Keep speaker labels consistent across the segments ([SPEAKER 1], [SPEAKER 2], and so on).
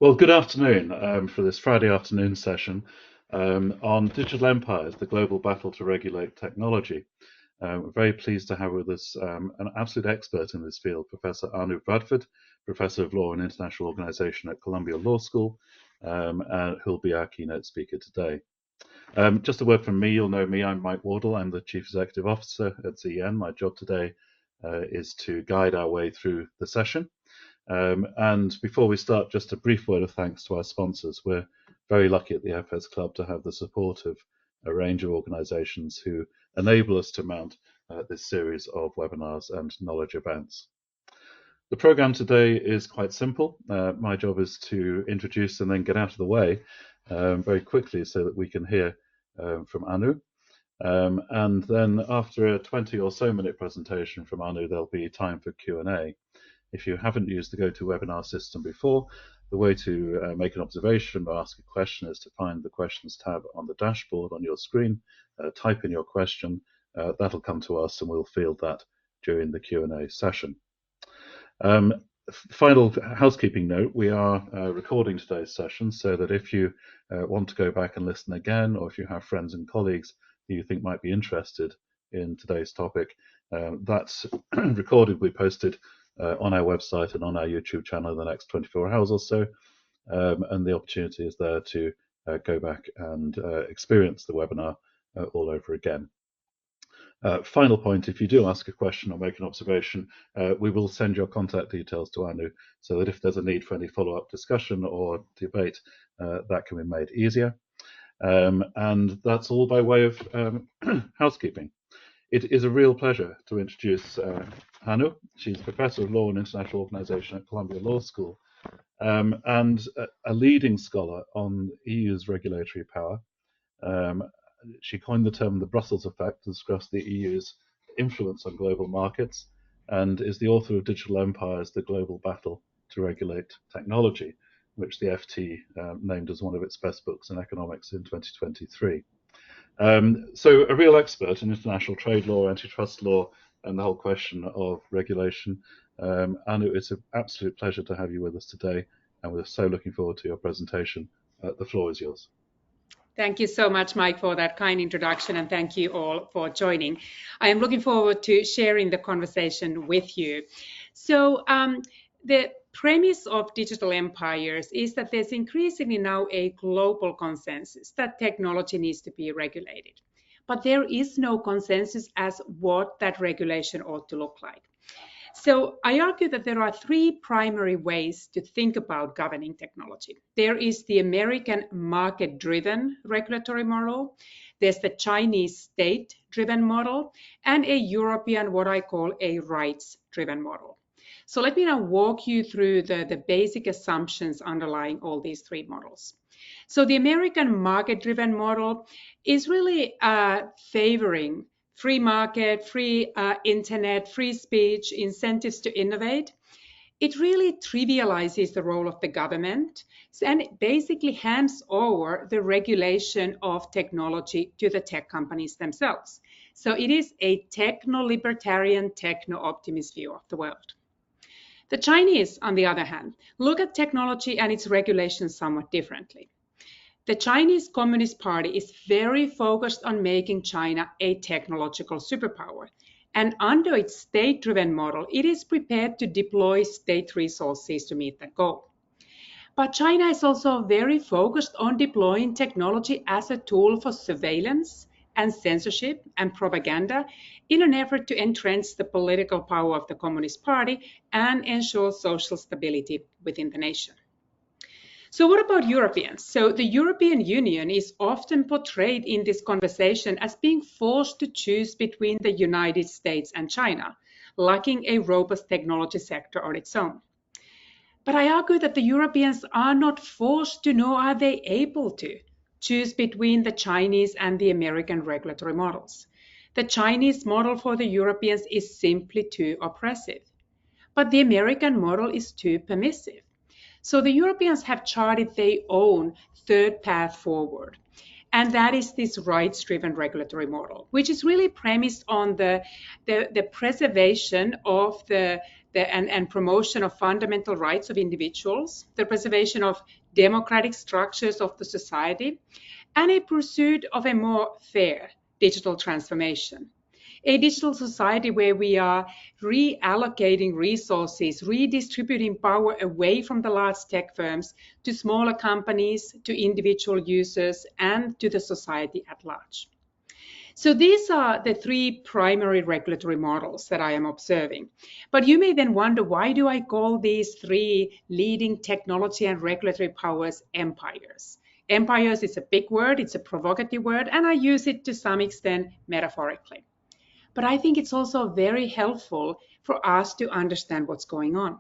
[SPEAKER 1] Well, good afternoon for this Friday afternoon session on digital empires, the global battle to regulate technology. We're very pleased to have with us an absolute expert in this field, Professor Anu Bradford, Professor of Law and International Organization at Columbia Law School, who'll be our keynote speaker today. Just a word from me, you'll know me, I'm Mike Wardle, I'm the Chief Executive Officer at ZEN. My job today is to guide our way through the session. And before we start, just a brief word of thanks to our sponsors. We're very lucky at the FS Club to have the support of a range of organizations who enable us to mount this series of webinars and knowledge events. The program today is quite simple. My job is to introduce and then get out of the way very quickly so that we can hear from Anu. And then after a 20 or so minute presentation from Anu, there'll be time for Q&A. If you haven't used the GoToWebinar system before, the way to make an observation or ask a question is to find the questions tab on the dashboard on your screen, type in your question, that'll come to us and we'll field that during the Q&A session. Final housekeeping note, we are recording today's session so that if you want to go back and listen again, or if you have friends and colleagues who you think might be interested in today's topic, that's recorded, we posted on our website and on our YouTube channel in the next 24 hours or so, and the opportunity is there to go back and experience the webinar all over again. Final point, if you do ask a question or make an observation, we will send your contact details to Anu so that if there's a need for any follow-up discussion or debate, that can be made easier. And that's all by way of housekeeping. It is a real pleasure to introduce Anu. She's Professor of Law and International Organization at Columbia Law School and a leading scholar on EU's regulatory power. She coined the term the Brussels effect to discuss the EU's influence on global markets and is the author of Digital Empires, the Global Battle to Regulate Technology, which the FT named as one of its best books in economics in 2023. So a real expert in international trade law, antitrust law, and the whole question of regulation. Anu, it's an absolute pleasure to have you with us today, and we're so looking forward to your presentation. The floor is yours.
[SPEAKER 2] Thank you so much, Mike, for that kind introduction, and thank you all for joining. I am looking forward to sharing the conversation with you. So the premise of digital empires is that there's increasingly now a global consensus that technology needs to be regulated. But there is no consensus as what that regulation ought to look like. So I argue that there are three primary ways to think about governing technology. There is the American market-driven regulatory model, there's the Chinese state-driven model, and a European, what I call a rights-driven model. So let me now walk you through the basic assumptions underlying all these three models. So the American market-driven model is really favoring free market, free internet, free speech, incentives to innovate. It really trivializes the role of the government and it basically hands over the regulation of technology to the tech companies themselves. So it is a techno-libertarian, techno-optimist view of the world. The Chinese, on the other hand, look at technology and its regulations somewhat differently. The Chinese Communist Party is very focused on making China a technological superpower. And under its state-driven model, it is prepared to deploy state resources to meet that goal. But China is also very focused on deploying technology as a tool for surveillance and censorship and propaganda in an effort to entrench the political power of the Communist Party and ensure social stability within the nation. So what about Europeans? So the European Union is often portrayed in this conversation as being forced to choose between the United States and China, lacking a robust technology sector on its own. But I argue that the Europeans are not forced to, nor are they able to, choose between the Chinese and the American regulatory models. The Chinese model for the Europeans is simply too oppressive, but the American model is too permissive. So the Europeans have charted their own third path forward. And that is this rights-driven regulatory model, which is really premised on the preservation of the and promotion of fundamental rights of individuals, the preservation of democratic structures of the society, and a pursuit of a more fair digital transformation. A digital society where we are reallocating resources, redistributing power away from the large tech firms to smaller companies, to individual users, and to the society at large. So these are the three primary regulatory models that I am observing. But you may then wonder, why do I call these three leading technology and regulatory powers empires? Empires is a big word, it's a provocative word, and I use it to some extent metaphorically. But I think it's also very helpful for us to understand what's going on,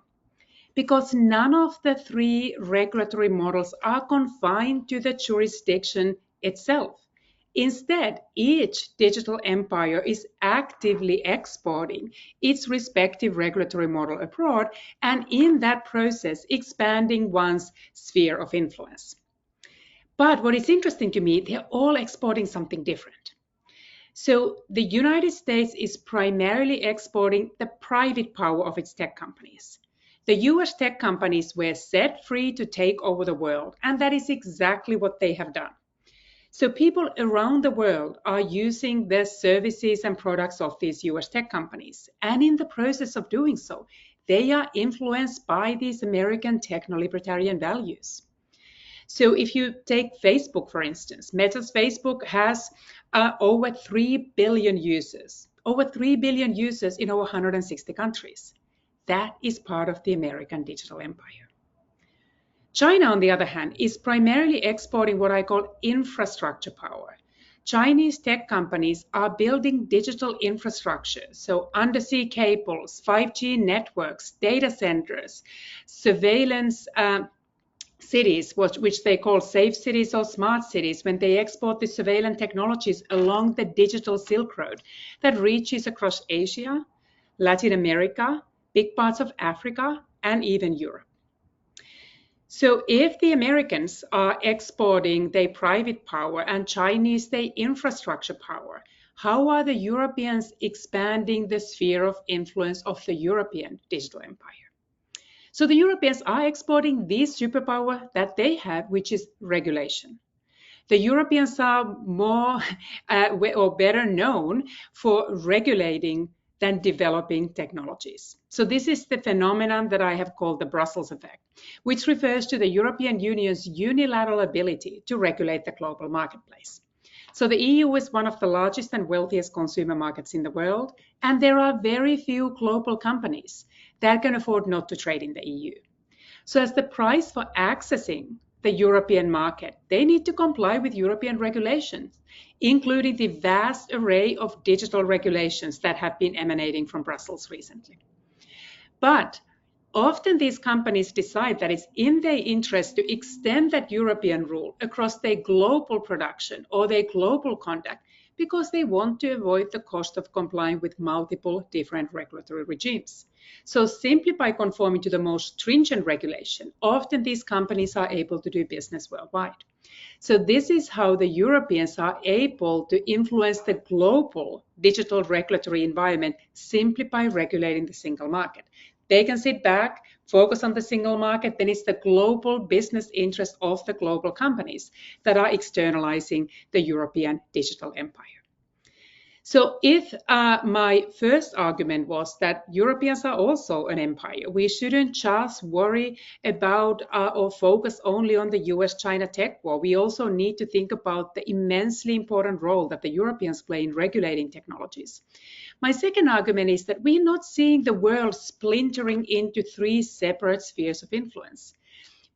[SPEAKER 2] because none of the three regulatory models are confined to the jurisdiction itself. Instead, each digital empire is actively exporting its respective regulatory model abroad, and in that process, expanding one's sphere of influence. But what is interesting to me, they're all exporting something different. So the United States is primarily exporting the private power of its tech companies. The US tech companies were set free to take over the world, and that is exactly what they have done. So people around the world are using the services and products of these US tech companies. And in the process of doing so, they are influenced by these American techno-libertarian values. So if you take Facebook, for instance, Meta's Facebook has over 3 billion users, over 3 billion users in over 160 countries. That is part of the American digital empire. China, on the other hand, is primarily exporting what I call infrastructure power. Chinese tech companies are building digital infrastructure, so undersea cables, 5G networks, data centers, surveillance cities, which they call safe cities or smart cities, when they export the surveillance technologies along the digital Silk Road that reaches across Asia, Latin America, big parts of Africa, and even Europe. So if the Americans are exporting their private power and Chinese their infrastructure power, how are the Europeans expanding the sphere of influence of the European digital empire? So the Europeans are exporting this superpower that they have, which is regulation. The Europeans are more or better known for regulating than developing technologies. So this is the phenomenon that I have called the Brussels effect, which refers to the European Union's unilateral ability to regulate the global marketplace. So the EU is one of the largest and wealthiest consumer markets in the world, and there are very few global companies that can afford not to trade in the EU. So as the price for accessing the European market, they need to comply with European regulations, including the vast array of digital regulations that have been emanating from Brussels recently. But often these companies decide that it's in their interest to extend that European rule across their global production or their global conduct, because they want to avoid the cost of complying with multiple different regulatory regimes. So simply by conforming to the most stringent regulation, often these companies are able to do business worldwide. So this is how the Europeans are able to influence the global digital regulatory environment simply by regulating the single market. They can sit back, focus on the single market, then it's the global business interest of the global companies that are externalizing the European digital empire. So if my first argument was that Europeans are also an empire, we shouldn't just worry about or focus only on the US-China tech war. We also need to think about the immensely important role that the Europeans play in regulating technologies. My second argument is that we're not seeing the world splintering into three separate spheres of influence,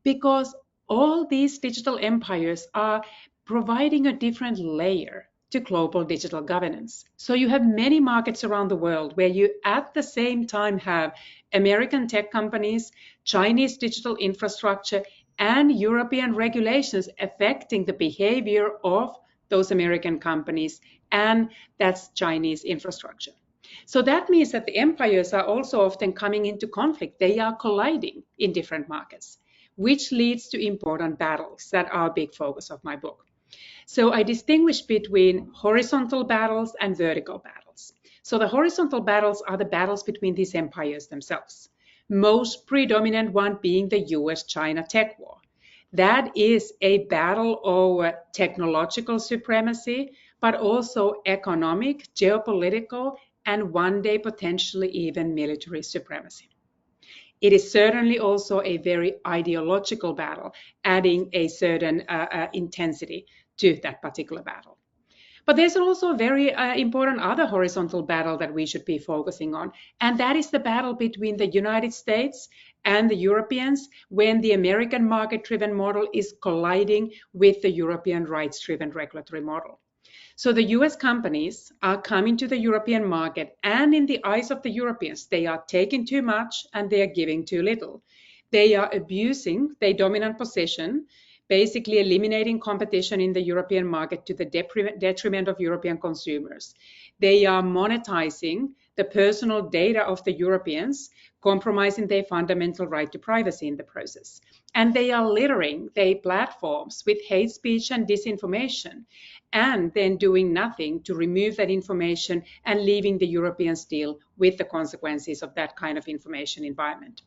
[SPEAKER 2] because all these digital empires are providing a different layer to global digital governance. So you have many markets around the world where you at the same time have American tech companies, Chinese digital infrastructure, and European regulations affecting the behavior of those American companies, and that's Chinese infrastructure. So that means that the empires are also often coming into conflict. They are colliding in different markets, which leads to important battles that are a big focus of my book. So I distinguish between horizontal battles and vertical battles. So the horizontal battles are the battles between these empires themselves. Most predominant one being the US-China tech war. That is a battle over technological supremacy, but also economic, geopolitical, and one day potentially even military supremacy. It is certainly also a very ideological battle, adding a certain intensity to that particular battle. But there's also a very important other horizontal battle that we should be focusing on, and that is the battle between the United States and the Europeans when the American market-driven model is colliding with the European rights-driven regulatory model. So the US companies are coming to the European market, and in the eyes of the Europeans, they are taking too much and they are giving too little. They are abusing their dominant position, basically eliminating competition in the European market to the detriment of European consumers. They are monetizing the personal data of the Europeans, compromising their fundamental right to privacy in the process. And they are littering their platforms with hate speech and disinformation, and then doing nothing to remove that information and leaving the Europeans deal with the consequences of that kind of information environment.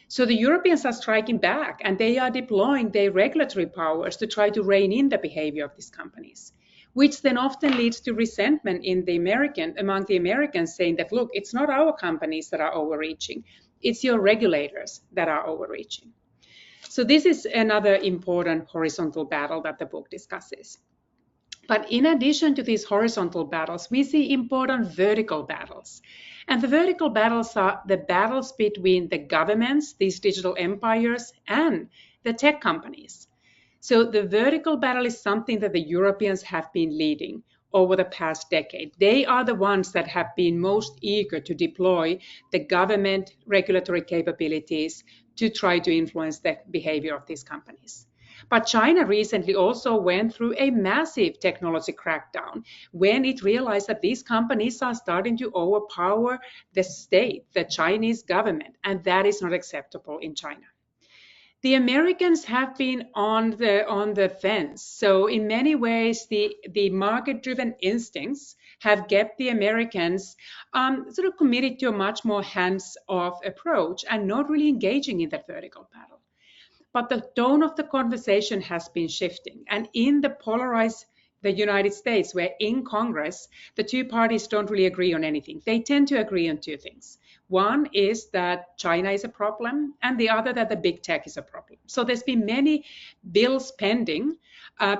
[SPEAKER 2] So the Europeans are striking back, and they are deploying their regulatory powers to try to rein in the behavior of these companies, which then often leads to resentment among the Americans, saying that, look, it's not our companies that are overreaching, it's your regulators that are overreaching. So this is another important horizontal battle that the book discusses. But in addition to these horizontal battles, we see important vertical battles. And the vertical battles are the battles between the governments, these digital empires, and the tech companies. So the vertical battle is something that the Europeans have been leading over the past decade. They are the ones that have been most eager to deploy the government regulatory capabilities to try to influence the behavior of these companies. But China recently also went through a massive technology crackdown when it realized that these companies are starting to overpower the state, the Chinese government, and that is not acceptable in China. The Americans have been on the fence. So in many ways, the market-driven instincts have kept the Americans sort of committed to a much more hands-off approach and not really engaging in that vertical battle. But the tone of the conversation has been shifting. And in the polarized the United States, where in Congress, the two parties don't really agree on anything, they tend to agree on two things. One is that China is a problem, and the other that the big tech is a problem. So there's been many bills pending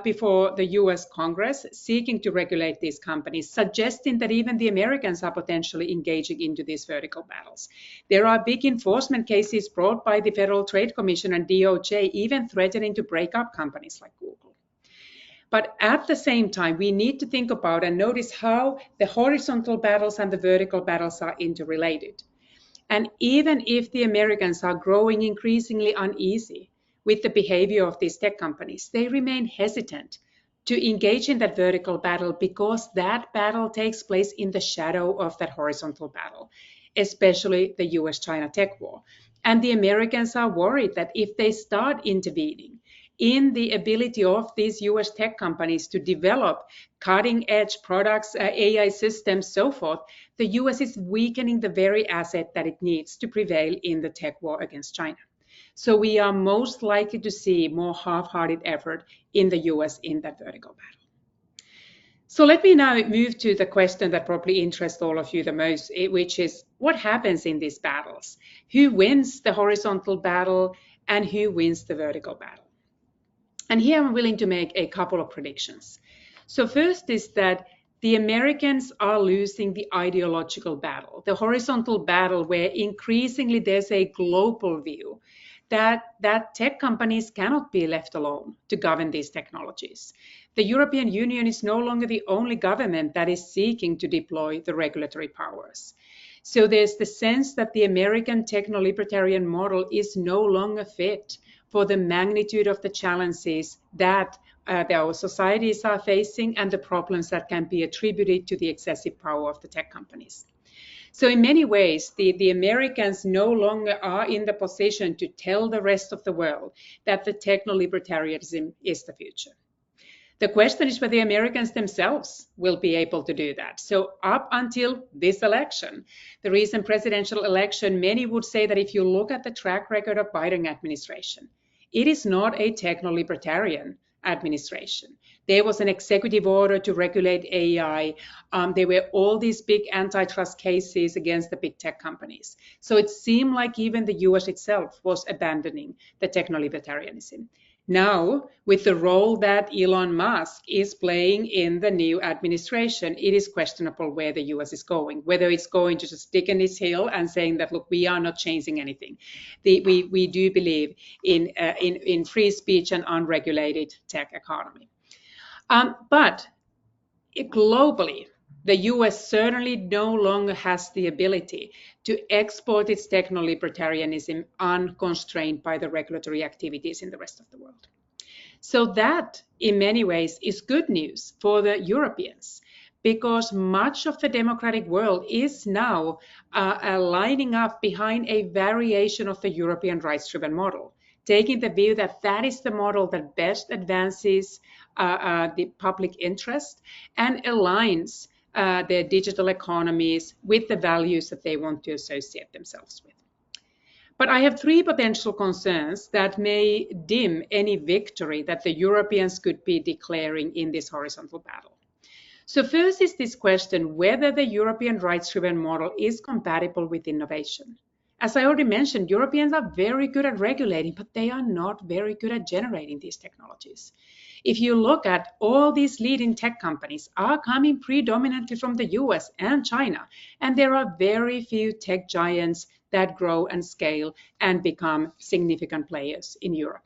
[SPEAKER 2] before the US Congress seeking to regulate these companies, suggesting that even the Americans are potentially engaging into these vertical battles. There are big enforcement cases brought by the Federal Trade Commission and DOJ, even threatening to break up companies like Google. But at the same time, we need to think about and notice how the horizontal battles and the vertical battles are interrelated. And even if the Americans are growing increasingly uneasy with the behavior of these tech companies, they remain hesitant to engage in that vertical battle because that battle takes place in the shadow of that horizontal battle, especially the US-China tech war. And the Americans are worried that if they start intervening in the ability of these US tech companies to develop cutting edge products, AI systems, so forth, the US is weakening the very asset that it needs to prevail in the tech war against China. So we are most likely to see more half-hearted effort in the US in that vertical battle. So let me now move to the question that probably interests all of you the most, which is what happens in these battles? Who wins the horizontal battle and who wins the vertical battle? And here I'm willing to make a couple of predictions. So first is that the Americans are losing the ideological battle, the horizontal battle where increasingly there's a global view that tech companies cannot be left alone to govern these technologies. The European Union is no longer the only government that is seeking to deploy the regulatory powers. So there's the sense that the American techno-libertarian model is no longer fit for the magnitude of the challenges that our societies are facing and the problems that can be attributed to the excessive power of the tech companies. So in many ways, the Americans no longer are in the position to tell the rest of the world that the techno-libertarianism is the future. The question is whether the Americans themselves will be able to do that. So up until this election, the recent presidential election, many would say that if you look at the track record of Biden administration, it is not a techno-libertarian administration. There was an executive order to regulate AI. There were all these big antitrust cases against the big tech companies. So it seemed like even the US itself was abandoning the techno-libertarianism. Now, with the role that Elon Musk is playing in the new administration, it is questionable where the US is going, whether it's going to just stick in its heel and saying that, look, we are not changing anything. We do believe in free speech and unregulated tech economy. But globally, the US certainly no longer has the ability to export its techno-libertarianism unconstrained by the regulatory activities in the rest of the world. So that, in many ways, is good news for the Europeans, because much of the democratic world is now lining up behind a variation of the European rights-driven model, taking the view that that is the model that best advances the public interest and aligns their digital economies with the values that they want to associate themselves with. But I have three potential concerns that may dim any victory that the Europeans could be declaring in this horizontal battle. So first is this question whether the European rights-driven model is compatible with innovation. As I already mentioned, Europeans are very good at regulating, but they are not very good at generating these technologies. If you look at all these leading tech companies are coming predominantly from the US and China, and there are very few tech giants that grow and scale and become significant players in Europe.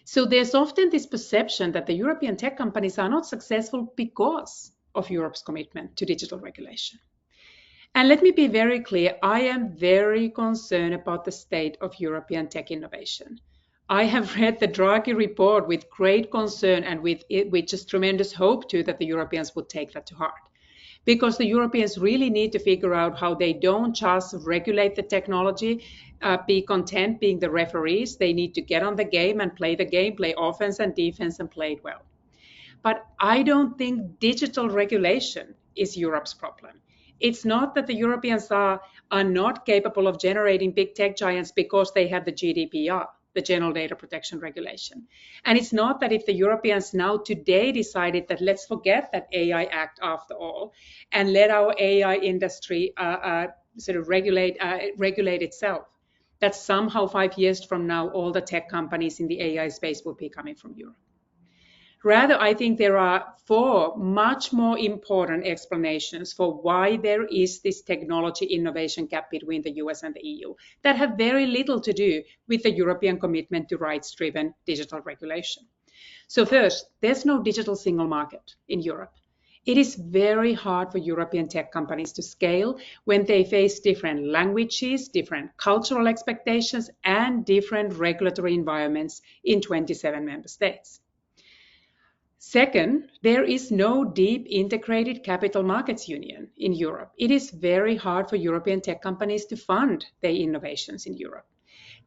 [SPEAKER 2] So there's often this perception that the European tech companies are not successful because of Europe's commitment to digital regulation. And let me be very clear, I am very concerned about the state of European tech innovation. I have read the Draghi report with great concern and with just tremendous hope too that the Europeans would take that to heart. Because the Europeans really need to figure out how they don't just regulate the technology, be content being the referees. They need to get on the game and play the game, play offense and defense and play it well. But I don't think digital regulation is Europe's problem. It's not that the Europeans are not capable of generating big tech giants because they have the GDPR, the General Data Protection Regulation. And it's not that if the Europeans now today decided that let's forget that AI Act after all and let our AI industry sort of regulate itself, that somehow 5 years from now all the tech companies in the AI space will be coming from Europe. Rather, I think there are four much more important explanations for why there is this technology innovation gap between the US and the EU that have very little to do with the European commitment to rights-driven digital regulation. So first, there's no digital single market in Europe. It is very hard for European tech companies to scale when they face different languages, different cultural expectations, and different regulatory environments in 27 member states. Second, there is no deep integrated capital markets union in Europe. It is very hard for European tech companies to fund their innovations in Europe.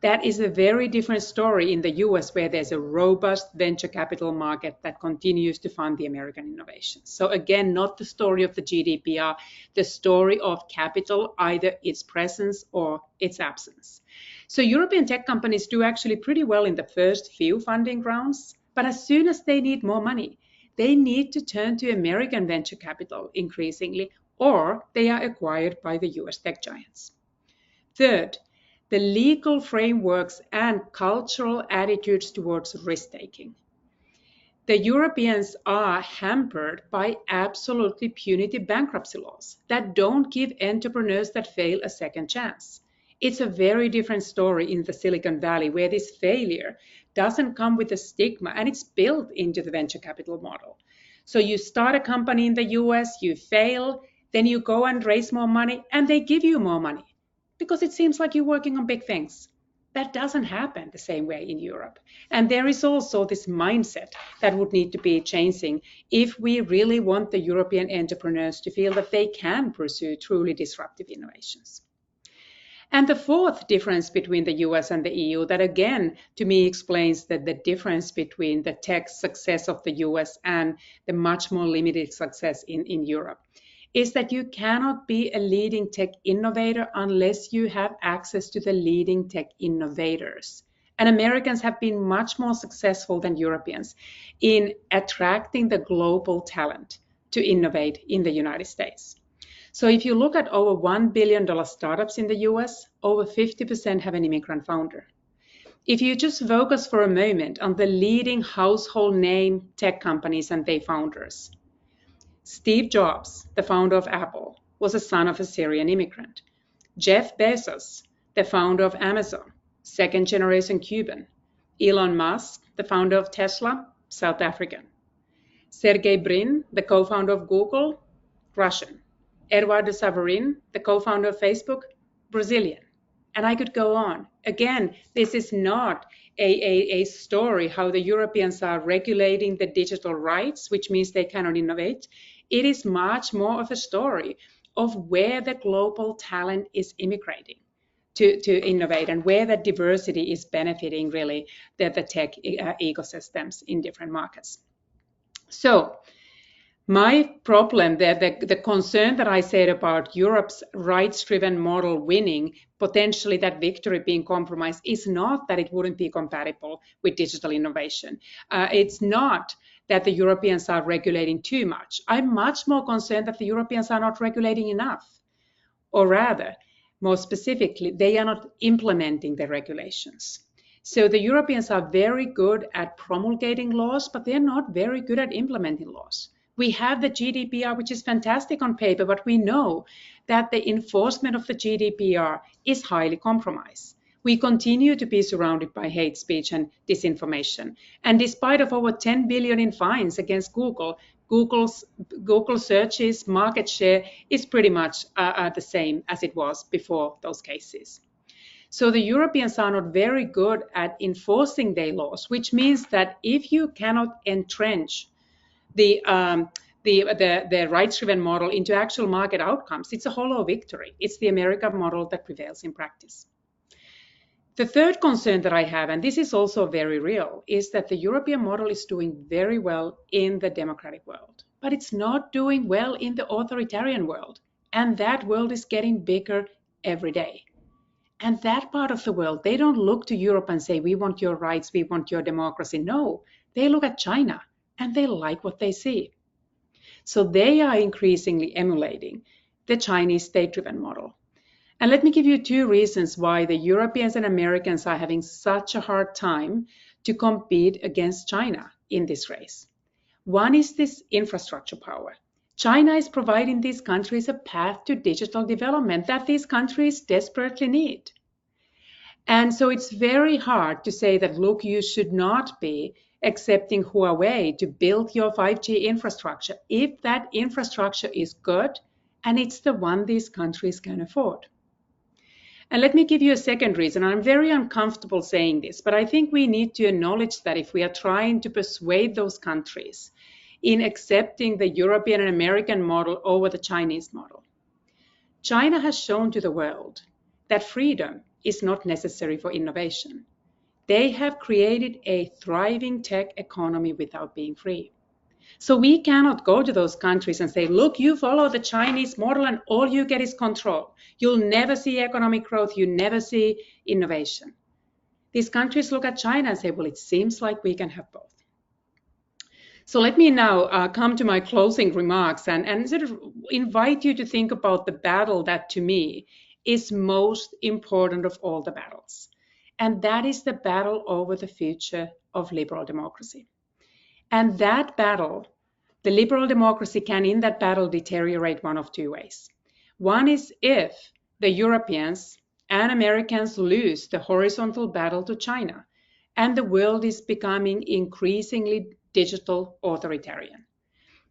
[SPEAKER 2] That is a very different story in the US, where there's a robust venture capital market that continues to fund the American innovations. So again, not the story of the GDPR, the story of capital, either its presence or its absence. So European tech companies do actually pretty well in the first few funding rounds. But as soon as they need more money, they need to turn to American venture capital increasingly, or they are acquired by the US tech giants. Third, the legal frameworks and cultural attitudes towards risk-taking. The Europeans are hampered by absolutely punitive bankruptcy laws that don't give entrepreneurs that fail a second chance. It's a very different story in the Silicon Valley, where this failure doesn't come with a stigma and it's built into the venture capital model. So you start a company in the US, you fail, then you go and raise more money and they give you more money because it seems like you're working on big things. That doesn't happen the same way in Europe. And there is also this mindset that would need to be changing if we really want the European entrepreneurs to feel that they can pursue truly disruptive innovations. And the fourth difference between the US and the EU, that again, to me, explains that the difference between the tech success of the US and the much more limited success in Europe, is that you cannot be a leading tech innovator unless you have access to the leading tech innovators. And Americans have been much more successful than Europeans in attracting the global talent to innovate in the United States. So if you look at over $1 billion startups in the US, over 50% have an immigrant founder. If you just focus for a moment on the leading household name tech companies and their founders, Steve Jobs, the founder of Apple, was a son of a Syrian immigrant. Jeff Bezos, the founder of Amazon, second generation Cuban. Elon Musk, the founder of Tesla, South African. Sergey Brin, the co-founder of Google, Russian. Eduardo Saverin, the co-founder of Facebook, Brazilian. And I could go on. Again, this is not a story how the Europeans are regulating the digital rights, which means they cannot innovate. It is much more of a story of where the global talent is immigrating to innovate and where the diversity is benefiting really the tech ecosystems in different markets. So my problem, the concern that I said about Europe's rights-driven model winning, potentially that victory being compromised, is not that it wouldn't be compatible with digital innovation. It's not that the Europeans are regulating too much. I'm much more concerned that the Europeans are not regulating enough. Or rather, more specifically, they are not implementing the regulations. So the Europeans are very good at promulgating laws, but they're not very good at implementing laws. We have the GDPR, which is fantastic on paper, but we know that the enforcement of the GDPR is highly compromised. We continue to be surrounded by hate speech and disinformation. And despite of over 10 billion in fines against Google, Google searches market share is pretty much the same as it was before those cases. So the Europeans are not very good at enforcing their laws, which means that if you cannot entrench the rights-driven model into actual market outcomes, it's a hollow victory. It's the American model that prevails in practice. The third concern that I have, and this is also very real, is that the European model is doing very well in the democratic world, but it's not doing well in the authoritarian world. And that world is getting bigger every day. And that part of the world, they don't look to Europe and say, we want your rights, we want your democracy. No, they look at China and they like what they see. So they are increasingly emulating the Chinese state-driven model. And let me give you two reasons why the Europeans and Americans are having such a hard time to compete against China in this race. One is this infrastructure power. China is providing these countries a path to digital development that these countries desperately need. And so it's very hard to say that, look, you should not be accepting Huawei to build your 5G infrastructure if that infrastructure is good and it's the one these countries can afford. And let me give you a second reason. I'm very uncomfortable saying this, but I think we need to acknowledge that if we are trying to persuade those countries in accepting the European and American model over the Chinese model, China has shown to the world that freedom is not necessary for innovation. They have created a thriving tech economy without being free. So we cannot go to those countries and say, look, you follow the Chinese model and all you get is control. You'll never see economic growth. You never see innovation. These countries look at China and say, well, it seems like we can have both. So let me now come to my closing remarks and sort of invite you to think about the battle that to me is most important of all the battles. And that is the battle over the future of liberal democracy. And that battle, the liberal democracy can in that battle deteriorate one of two ways. One is if the Europeans and Americans lose the horizontal battle to China and the world is becoming increasingly digital authoritarian.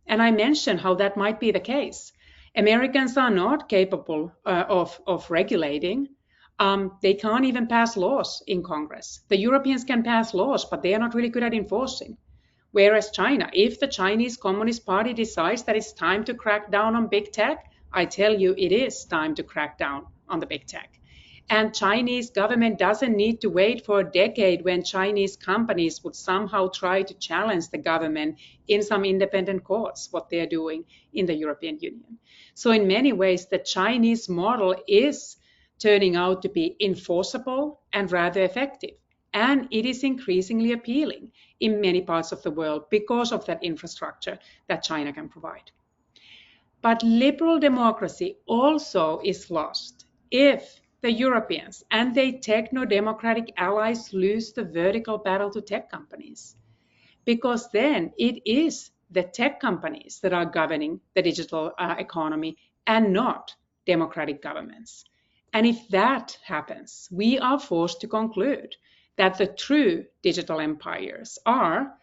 [SPEAKER 2] And I mentioned how that might be the case. Americans are not capable of regulating. They can't even pass laws in Congress. The Europeans can pass laws, but they are not really good at enforcing. Whereas China, if the Chinese Communist Party decides that it's time to crack down on big tech, I tell you it is time to crack down on the big tech. And Chinese government doesn't need to wait for a decade when Chinese companies would somehow try to challenge the government in some independent courts, what they're doing in the European Union. So in many ways, the Chinese model is turning out to be enforceable and rather effective. And it is increasingly appealing in many parts of the world because of that infrastructure that China can provide. But liberal democracy also is lost if the Europeans and their techno-democratic allies lose the vertical battle to tech companies, because then it is the tech companies that are governing the digital economy and not democratic governments. And if that happens, we are forced to conclude that the true digital empires are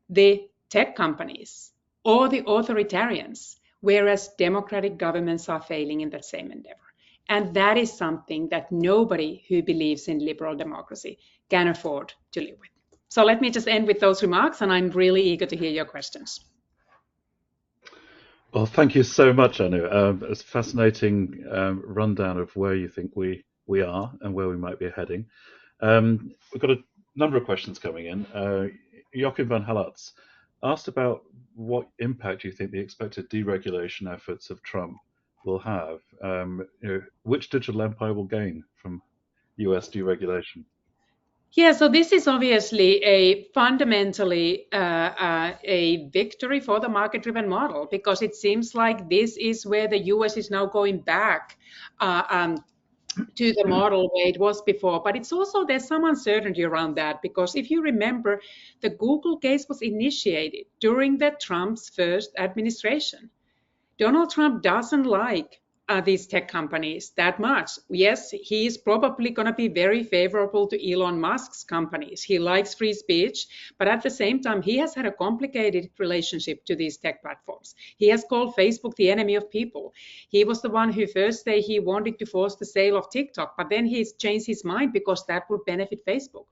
[SPEAKER 2] the tech companies or the authoritarians, whereas democratic governments are failing in that same endeavor. And that is something that nobody who believes in liberal democracy can afford to live with. So let me just end with those remarks, and I'm really eager to hear your questions.
[SPEAKER 1] Well, thank you so much, Anu. It's a fascinating rundown of where you think we are and where we might be heading. We've got a number of questions coming in. Joachim van Hallatz asked about what impact you think the expected deregulation efforts of Trump will have. Which digital empire will gain from US deregulation?
[SPEAKER 2] Yeah, so this is obviously a fundamentally a victory for the market-driven model, because it seems like this is where the US is now going back to the model where it was before. But it's also, there's some uncertainty around that, because if you remember, the Google case was initiated during the Trump's first administration. Donald Trump doesn't like these tech companies that much. Yes, he's probably going to be very favorable to Elon Musk's companies. He likes free speech, but at the same time, he has had a complicated relationship to these tech platforms. He has called Facebook the enemy of people. He was the one who first said he wanted to force the sale of TikTok, but then he's changed his mind because that would benefit Facebook.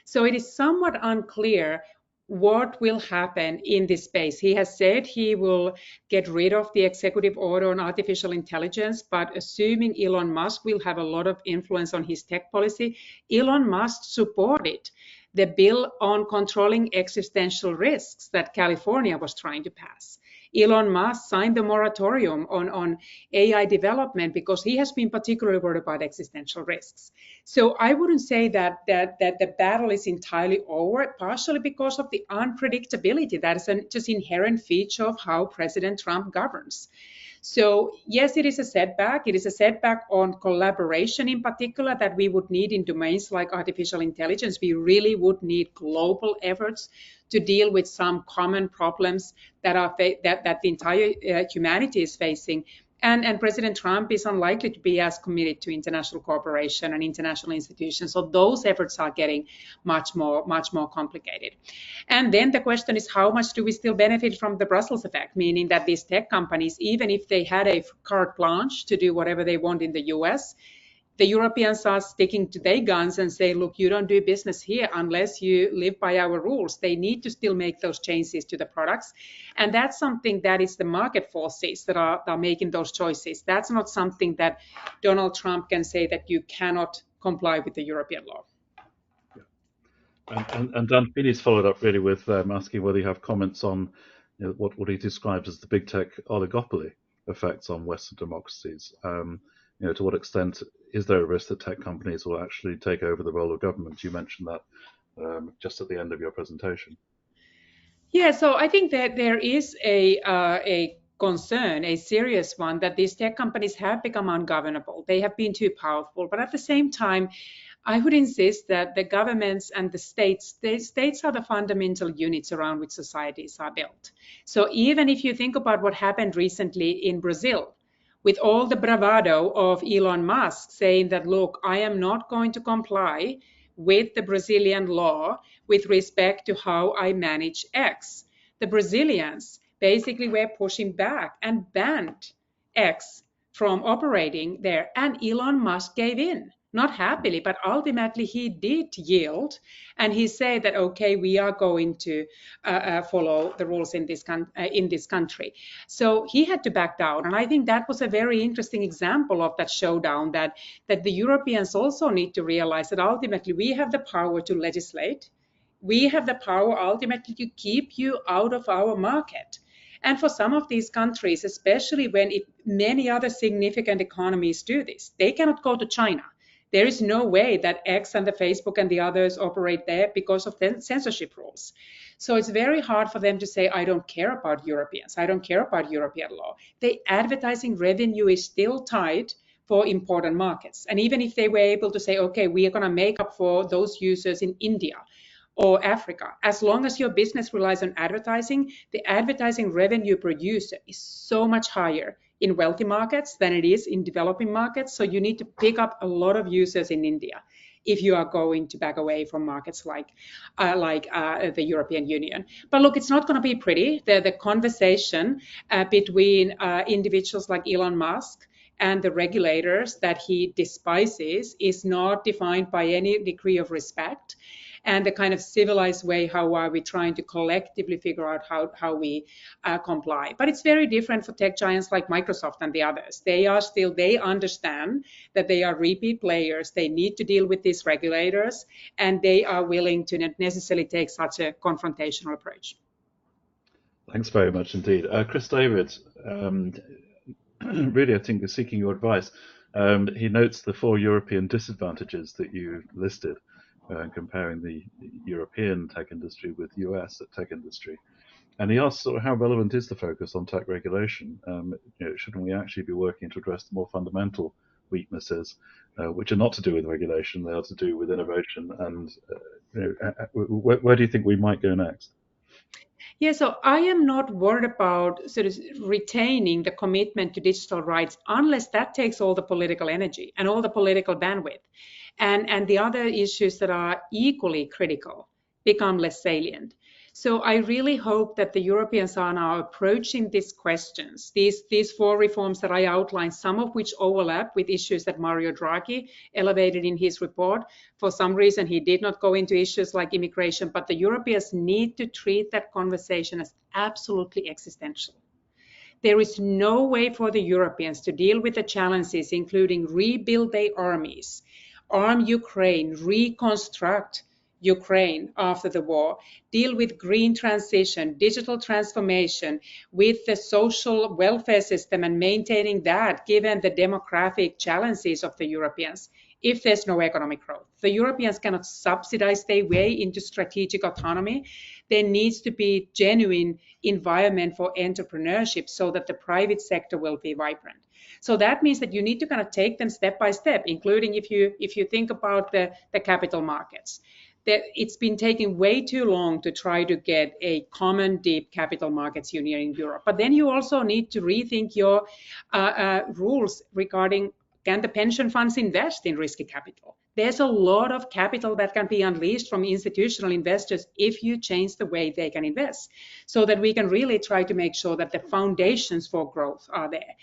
[SPEAKER 2] So it is somewhat unclear what will happen in this space. He has said he will get rid of the executive order on artificial intelligence, but assuming Elon Musk will have a lot of influence on his tech policy, Elon Musk supported the bill on controlling existential risks that California was trying to pass. Elon Musk signed the moratorium on AI development because he has been particularly worried about existential risks. So I wouldn't say that the battle is entirely over, partially because of the unpredictability that is just inherent feature of how President Trump governs. So yes, it is a setback. It is a setback on collaboration in particular that we would need in domains like artificial intelligence. We really would need global efforts to deal with some common problems that the entire humanity is facing. And President Trump is unlikely to be as committed to international cooperation and international institutions. So those efforts are getting much more complicated. And then the question is, how much do we still benefit from the Brussels effect? Meaning that these tech companies, even if they had a carte blanche to do whatever they want in the US, the Europeans are sticking to their guns and say, look, you don't do business here unless you live by our rules. They need to still make those changes to the products. And that's something that is the market forces that are making those choices. That's not something that Donald Trump can say that you cannot comply with the European law.
[SPEAKER 1] And Dan Feeney's followed up really with asking whether you have comments on what he describes as the big tech oligopoly effects on Western democracies. To what extent is there a risk that tech companies will actually take over the role of government? You mentioned that just at the end of your presentation.
[SPEAKER 2] Yeah, so I think that there is a concern, a serious one, that these tech companies have become ungovernable. They have been too powerful. But at the same time, I would insist that the governments and the states are the fundamental units around which societies are built. So even if you think about what happened recently in Brazil, with all the bravado of Elon Musk saying that, look, I am not going to comply with the Brazilian law with respect to how I manage X. The Brazilians basically were pushing back and banned X from operating there, and Elon Musk gave in. not happily, but ultimately he did yield, and he said that, okay, we are going to follow the rules in this country. So he had to back down, and I think that was a very interesting example of that showdown, that the Europeans also need to realize that ultimately we have the power to legislate. We have the power ultimately to keep you out of our market. And for some of these countries, especially when many other significant economies do this, they cannot go to China. There is no way that X and the Facebook and the others operate there because of the censorship rules. So it's very hard for them to say, I don't care about Europeans. I don't care about European law. The advertising revenue is still tied for important markets. And even if they were able to say, okay, we are going to make up for those users in India or Africa, as long as your business relies on advertising, the advertising revenue per user is so much higher in wealthy markets than it is in developing markets. So you need to pick up a lot of users in India if you are going to back away from markets like the European Union. But look, it's not going to be pretty. The conversation between individuals like Elon Musk and the regulators that he despises is not defined by any degree of respect. And the kind of civilized way, how are we trying to collectively figure out how we comply. But it's very different for tech giants like Microsoft and the others. They understand that they are repeat players. They need to deal with these regulators, and they are willing to not necessarily take such a confrontational approach.
[SPEAKER 1] Thanks very much indeed. Chris David, really, I think, is seeking your advice. He notes the 4 European disadvantages that you listed, comparing the European tech industry with US tech industry. And he asks, how relevant is the focus on tech regulation? Shouldn't we actually be working to address the more fundamental weaknesses, which are not to do with regulation, they are to do with innovation? And where do you think we might go next?
[SPEAKER 2] Yeah, so I am not worried about sort of retaining the commitment to digital rights unless that takes all the political energy and all the political bandwidth. And the other issues that are equally critical become less salient. So I really hope that the Europeans are now approaching these questions, these 4 reforms that I outlined, some of which overlap with issues that Mario Draghi elevated in his report. For some reason, he did not go into issues like immigration, but the Europeans need to treat that conversation as absolutely existential. There is no way for the Europeans to deal with the challenges, including rebuild their armies, arm Ukraine, reconstruct Ukraine after the war, deal with green transition, digital transformation, with the social welfare system and maintaining that given the demographic challenges of the Europeans, if there's no economic growth. The Europeans cannot subsidize their way into strategic autonomy. There needs to be genuine environment for entrepreneurship so that the private sector will be vibrant. So that means that you need to kind of take them step by step, including if you think about the capital markets. That it's been taking way too long to try to get a common deep capital markets union in Europe. But then you also need to rethink your rules regarding, can the pension funds invest in risky capital? There's a lot of capital that can be unleashed from institutional investors if you change the way they can invest, so that we can really try to make sure that the foundations for growth are there.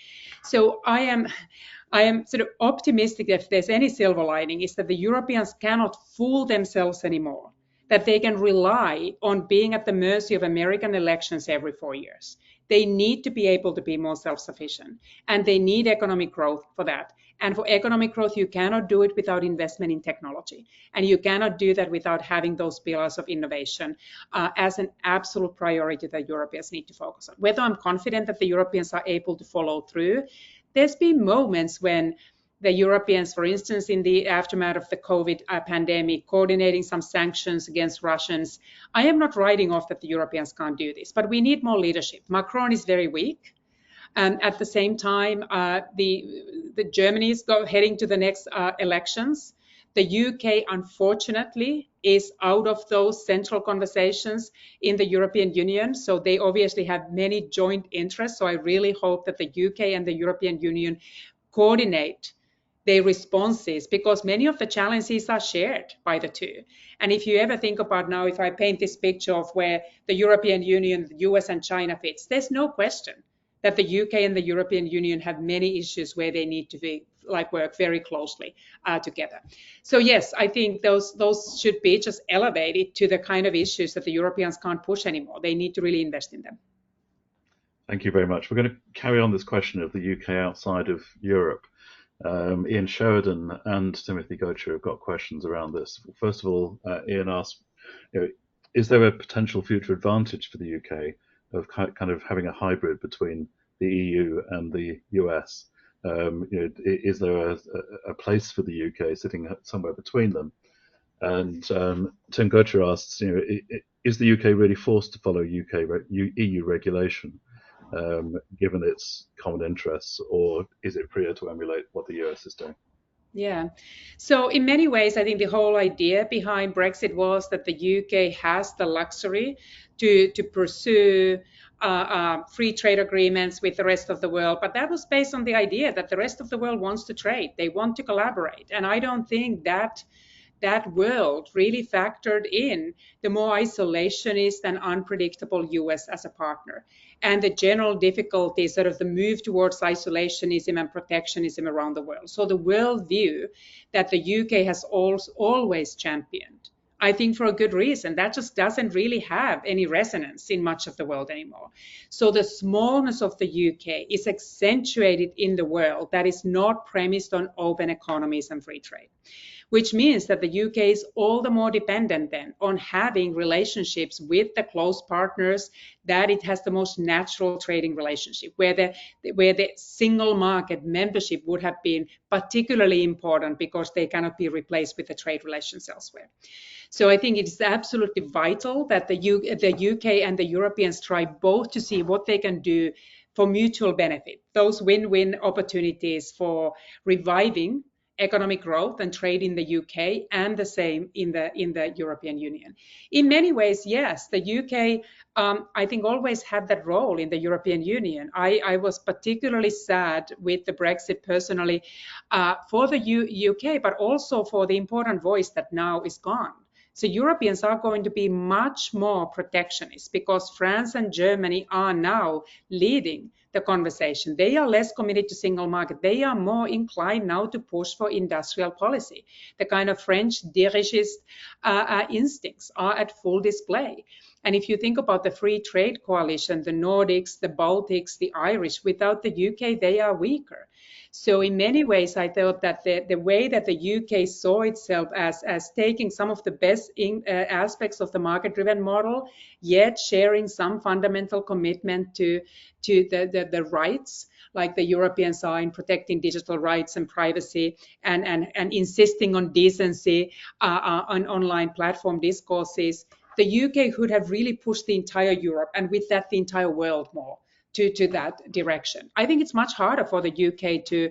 [SPEAKER 2] So I am sort of optimistic that if there's any silver lining, is that the Europeans cannot fool themselves anymore, that they can rely on being at the mercy of American elections every 4 years. They need to be able to be more self-sufficient, and they need economic growth for that. And for economic growth, you cannot do it without investment in technology. And you cannot do that without having those pillars of innovation as an absolute priority that Europeans need to focus on. Whether I'm confident that the Europeans are able to follow through, there's been moments when the Europeans, for instance, in the aftermath of the COVID pandemic, coordinating some sanctions against Russians. I am not writing off that the Europeans can't do this, but we need more leadership. Macron is very weak. And at the same time, the Germany is heading to the next elections. The UK, unfortunately, is out of those central conversations in the European Union. So they obviously have many joint interests. So I really hope that the UK and the European Union coordinate their responses, because many of the challenges are shared by the two. And if you ever think about now, if I paint this picture of where the European Union, the US and China fits, there's no question that the UK and the European Union have many issues where they need to work very closely together. So yes, I think those should be just elevated to the kind of issues that the Europeans can't push anymore. They need to really invest in them.
[SPEAKER 1] Thank you very much. We're going to carry on this question of the UK outside of Europe. Ian Sheridan and Timothy Gocher have got questions around this. First of all, Ian asks, is there a potential future advantage for the UK of kind of having a hybrid between the EU and the US? Is there a place for the UK sitting somewhere between them? And Tim Gocher asks, is the UK really forced to follow EU regulation? Given its common interests, or is it freer to emulate what the US is doing?
[SPEAKER 2] Yeah. So in many ways, I think the whole idea behind Brexit was that the UK has the luxury to pursue free trade agreements with the rest of the world. But that was based on the idea that the rest of the world wants to trade. They want to collaborate. And I don't think that world really factored in the more isolationist and unpredictable US as a partner, and the general difficulty, sort of the move towards isolationism and protectionism around the world. So the worldview that the UK has always championed, I think for a good reason, that just doesn't really have any resonance in much of the world anymore. So the smallness of the UK is accentuated in the world that is not premised on open economies and free trade, which means that the UK is all the more dependent then on having relationships with the close partners that it has the most natural trading relationship, where the single market membership would have been particularly important because they cannot be replaced with the trade relations elsewhere. So I think it is absolutely vital that the UK and the Europeans try both to see what they can do for mutual benefit, those win-win opportunities for reviving economic growth and trade in the UK, and the same in the European Union. In many ways, yes, the UK, I think, always had that role in the European Union. I was particularly sad with the Brexit personally for the UK, but also for the important voice that now is gone. So Europeans are going to be much more protectionist because France and Germany are now leading the conversation. They are less committed to single market. They are more inclined now to push for industrial policy. The kind of French dirigist instincts are at full display. And if you think about the free trade coalition, the Nordics, the Baltics, the Irish, without the UK, they are weaker. So in many ways, I thought that the way that the UK saw itself as taking some of the best aspects of the market-driven model, yet sharing some fundamental commitment to the rights, like the Europeans are in protecting digital rights and privacy, and insisting on decency on online platform discourses, the UK could have really pushed the entire Europe, and with that, the entire world more to that direction. I think it's much harder for the UK to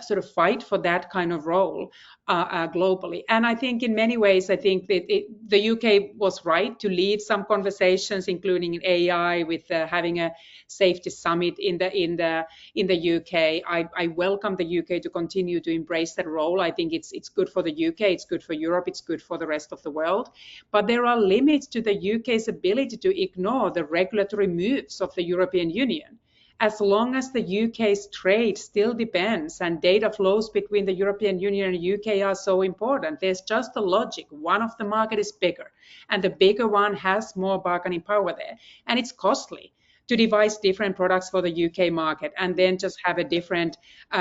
[SPEAKER 2] sort of fight for that kind of role globally. And I think in many ways, I think that the UK was right to lead some conversations, including in AI, with having a safety summit in the UK. I welcome the UK to continue to embrace that role. I think it's good for the UK, it's good for Europe, it's good for the rest of the world. But there are limits to the UK's ability to ignore the regulatory moves of the European Union. As long as the UK's trade still depends and data flows between the European Union and the UK are so important, there's just a logic. One of the market is bigger, and the bigger one has more bargaining power there. And it's costly to devise different products for the UK market and then just have a different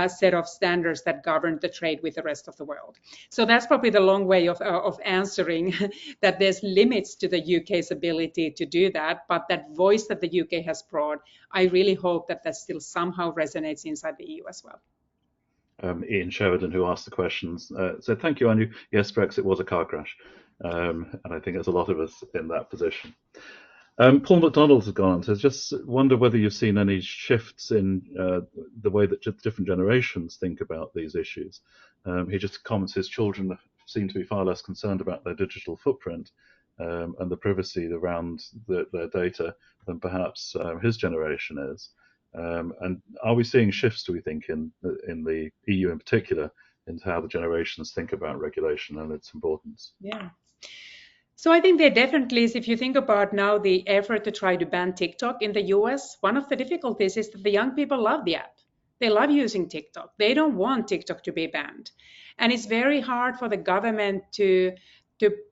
[SPEAKER 2] set of standards that govern the trade with the rest of the world. So that's probably the long way of answering that there's limits to the UK's ability to do that, but that voice that the UK has brought, I really hope that still somehow resonates inside the EU as well.
[SPEAKER 1] Ian Sheridan, who asked the questions, said, thank you, Anu. Yes, Brexit was a car crash. And I think there's a lot of us in that position. Paul McDonald has gone on, says, just wonder whether you've seen any shifts in the way that different generations think about these issues. He just comments his children seem to be far less concerned about their digital footprint and the privacy around their data than perhaps his generation is. And are we seeing shifts, do we think, in the EU in particular, into how the generations think about regulation and its importance?
[SPEAKER 2] Yeah. So I think there definitely is, if you think about now the effort to try to ban TikTok in the US, one of the difficulties is that the young people love the app. They love using TikTok. They don't want TikTok to be banned. And it's very hard for the government to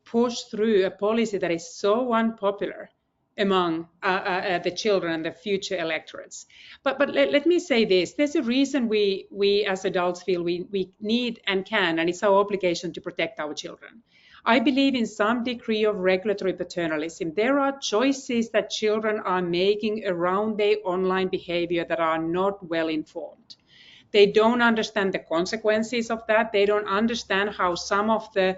[SPEAKER 2] push through a policy that is so unpopular among the children and the future electorates. But let me say this. There's a reason we as adults feel we need and can, and it's our obligation to protect our children. I believe in some degree of regulatory paternalism. There are choices that children are making around their online behavior that are not well informed. They don't understand the consequences of that. They don't understand how some of the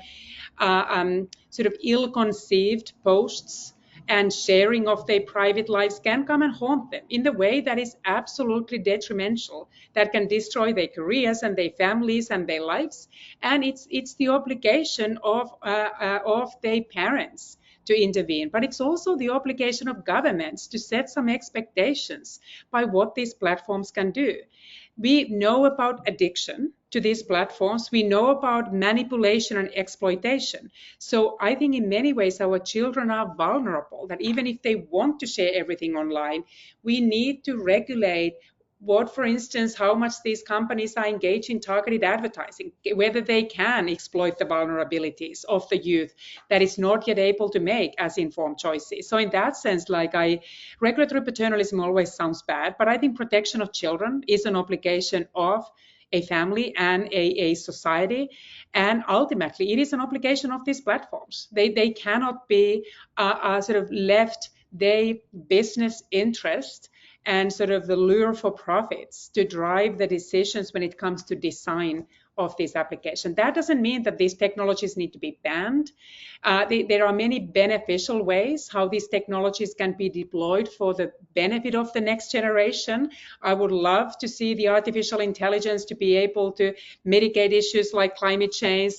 [SPEAKER 2] sort of ill-conceived posts and sharing of their private lives can come and haunt them in the way that is absolutely detrimental, that can destroy their careers and their families and their lives. And it's the obligation of their parents to intervene, but it's also the obligation of governments to set some expectations by what these platforms can do. We know about addiction to these platforms. We know about manipulation and exploitation. So I think in many ways our children are vulnerable, that even if they want to share everything online, we need to regulate what, for instance, how much these companies are engaged in targeted advertising, whether they can exploit the vulnerabilities of the youth that is not yet able to make as informed choices. So in that sense, regulatory paternalism always sounds bad, but I think protection of children is an obligation of a family and a society. And ultimately, it is an obligation of these platforms. They cannot be sort of left their business interest and sort of the lure for profits to drive the decisions when it comes to design of this application. That doesn't mean that these technologies need to be banned. There are many beneficial ways how these technologies can be deployed for the benefit of the next generation. I would love to see the artificial intelligence to be able to mitigate issues like climate change,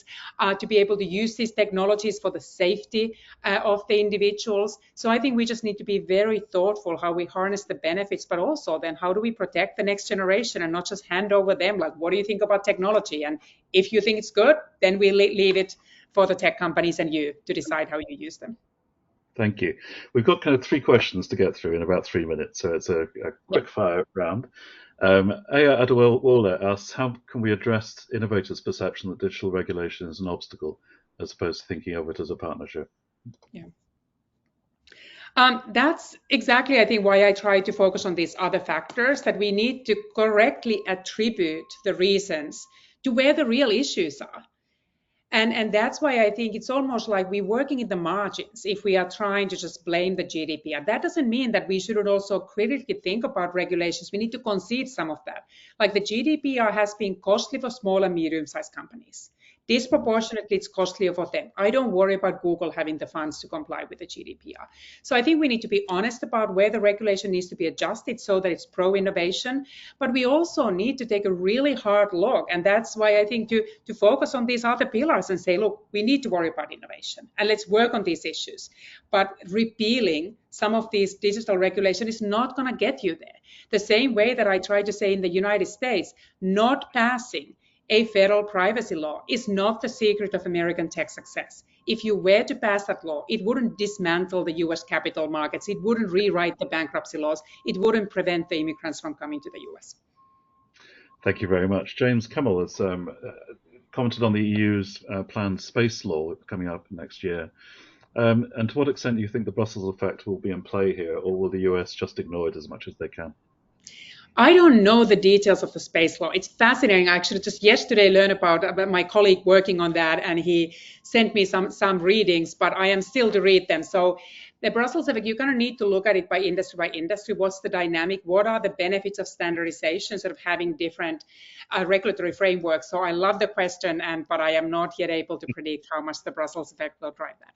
[SPEAKER 2] to be able to use these technologies for the safety of the individuals. So I think we just need to be very thoughtful how we harness the benefits, but also then how do we protect the next generation and not just hand over them like, what do you think about technology? And if you think it's good, then we leave it for the tech companies and you to decide how you use them.
[SPEAKER 1] Thank you. We've got kind of 3 questions to get through in about 3 minutes, so it's a quick fire round. Aya Adewale asks, how can we address innovators' perception that digital regulation is an obstacle as opposed to thinking of it as a partnership?
[SPEAKER 2] Yeah. That's exactly, I think, why I try to focus on these other factors, that we need to correctly attribute the reasons to where the real issues are. And that's why I think it's almost like we're working in the margins if we are trying to just blame the GDPR. That doesn't mean that we shouldn't also critically think about regulations. We need to concede some of that. Like the GDPR has been costly for small and medium-sized companies. Disproportionately, it's costlier for them. I don't worry about Google having the funds to comply with the GDPR. So I think we need to be honest about where the regulation needs to be adjusted so that it's pro-innovation. But we also need to take a really hard look. And that's why I think to focus on these other pillars and say, look, we need to worry about innovation and let's work on these issues. But repealing some of these digital regulation is not going to get you there. The same way that I try to say in the United States, not passing a federal privacy law is not the secret of American tech success. If you were to pass that law, it wouldn't dismantle the US capital markets. It wouldn't rewrite the bankruptcy laws. It wouldn't prevent the immigrants from coming to the US.
[SPEAKER 1] Thank you very much. James Kemmel has commented on the EU's planned space law coming up next year. And to what extent do you think the Brussels effect will be in play here, or will the US just ignore it as much as they can?
[SPEAKER 2] I don't know the details of the space law. It's fascinating. I actually just yesterday learned about my colleague working on that, and he sent me some readings, but I am still to read them. So the Brussels effect, you're going to need to look at it by industry. What's the dynamic? What are the benefits of standardization, sort of having different regulatory frameworks? So I love the question, but I am not yet able to predict how much the Brussels effect will drive that.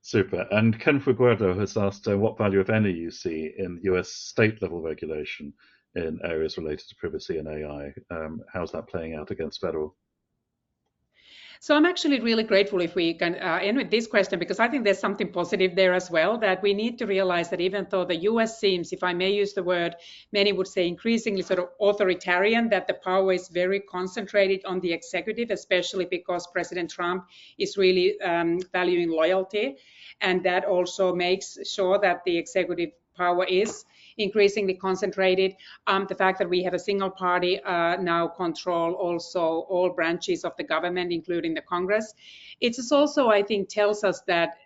[SPEAKER 1] Super. And Ken Figueredo has asked what value, if any, you see in US state-level regulation in areas related to privacy and AI. How's that playing out against federal?
[SPEAKER 2] So I'm actually really grateful if we can end with this question, because I think there's something positive there as well, that we need to realize that even though the US seems, if I may use the word, many would say increasingly sort of authoritarian, that the power is very concentrated on the executive, especially because President Trump is really valuing loyalty. And that also makes sure that the executive power is increasingly concentrated. The fact that we have a single party now control also all branches of the government, including the Congress. It just also, I think, tells us that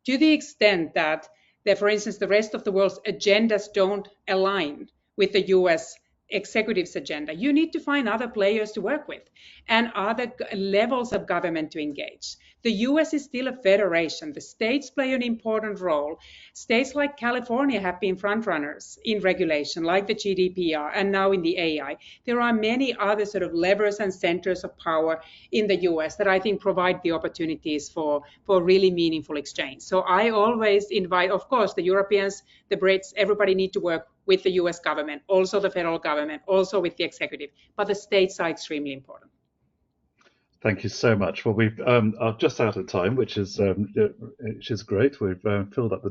[SPEAKER 2] to the extent that, for instance, the rest of the world's agendas don't align with the US executive's agenda, you need to find other players to work with and other levels of government to engage. The US is still a federation. The states play an important role. States like California have been frontrunners in regulation, like the GDPR, and now in the AI. There are many other sort of levers and centers of power in the US that I think provide the opportunities for really meaningful exchange. So I always invite, of course, the Europeans, the Brits, everybody need to work with the US government, also the federal government, also with the executive, but the states are extremely important.
[SPEAKER 1] Thank you so much. Well, we've are just out of time, which is great. We've filled up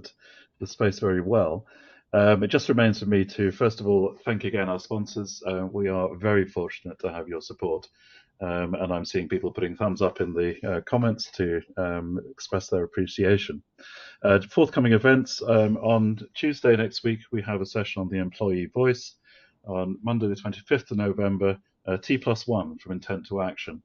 [SPEAKER 1] the space very well. It just remains for me to, first of all, thank again our sponsors. We are very fortunate to have your support. And I'm seeing people putting thumbs up in the comments to express their appreciation. Forthcoming events, on Tuesday next week, we have a session on the employee voice. On Monday, the 25th of November, T+1 from Intent to Action.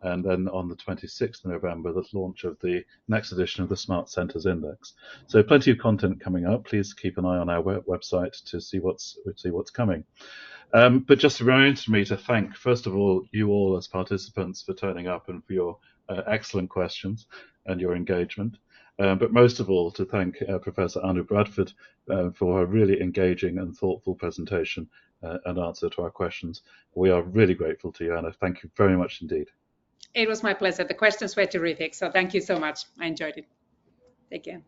[SPEAKER 1] And then on the 26th of November, the launch of the next edition of the Smart Centres Index. So plenty of content coming up. Please keep an eye on our website to see what's coming. But just reminds me to thank, first of all, you all as participants for turning up and for your excellent questions and your engagement. But most of all, to thank Professor Anu Bradford for her really engaging and thoughtful presentation and answer to our questions. We are really grateful to you, Anna. Thank you very much indeed.
[SPEAKER 2] It was my pleasure. The questions were terrific. So thank you so much. I enjoyed it. Take care.